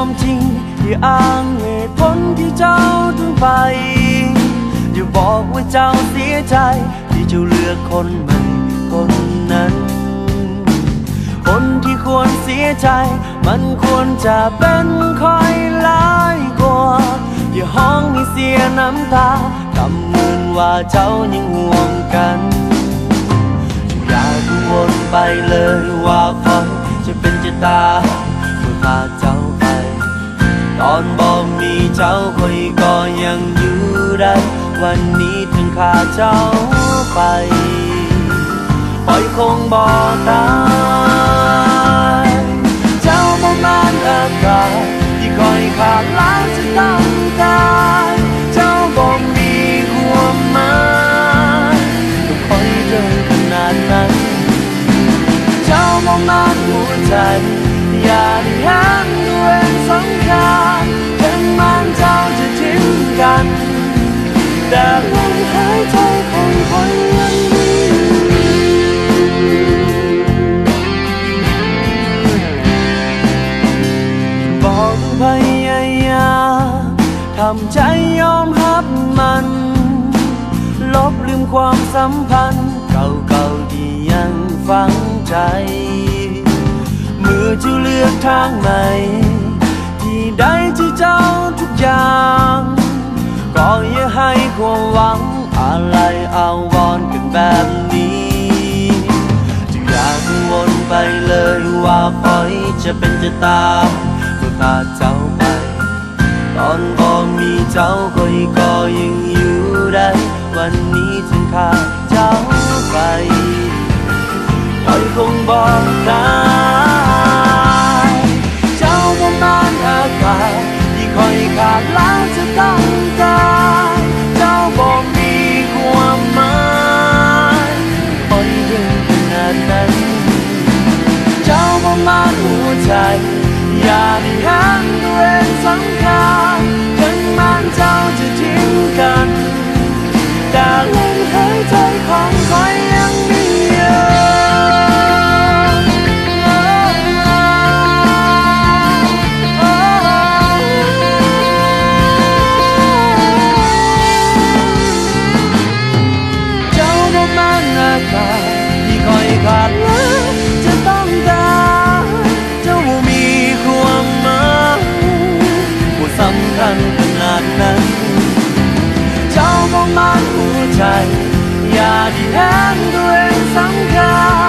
ความจริงอย่าอ้างเหตุผลที่เจ้าถึงไปอย่าบอกว่าเจ้าเสียใจที่เจ้าเลือกคนใหม่คนนั้นคนที่ควรเสียใจมันควรจะเป็นคอยร้ายกว่าอย่าห้องให้เสียน้ำตากำมือว่าเจ้ายังห่วงกันอย่ากังวลไปเลยว่าคอยจะเป็นจะตายเมื่อพาเจ้าไปตอนบอกมีเจ้าคอยก็ยังอยู่ได้วันนี้ถึงข้าเจ้าไปปล่อยคงบ่ตายเจ้าประมาณอากาศที่คอยขาดแล้วจะต้องตายเจ้าบอกมีความหมายก็คอยเดินขนาดนั้นเจ้าประมาณหัวใจอย่าได้ห้ามตัวเองสำคัญถึงมันเจ้าจะทิ้งกันแต่ลมหายใจของคนยังมีบอกพยายามทำใจยอมรับมันลบลืมความสัมพันธ์เก่าๆที่ยังฝังใจเมื่อเจ้าเลือกทางใหม่ที่ได้ที่เจ้าทุกอย่างก็อย่าให้ความหวังอะไรเอาวอนกันแบบนี้จะอย่ากังวลไปเลยว่าคอยจะเป็นจะตายเมื่อพาเจ้าไปตอนบ่มีเจ้าก็ยังอยู่ได้วันนี้ถึงข้าเจ้าไปคอยคงบอกตายเจ้าประมาณอากาศที่คอยขาดแล้วจะต้องตายเจ้าบอกมีความหมายคอยเดินขนาดนั้นเจ้าประมาณหัวใจอย่าได้ห้ามตัวเองสำคัญถึงมันเจ้าจะทิ้งกันแต่ลมหายใจของคอยยังมีอยู่ที่คอยขาดแล้วจะต้องการเจ้ามีความหมายว่าสำคัญขนาดนั้นเจ้าประมาณหัวใจอย่าได้แทนตัวเองสำคัญ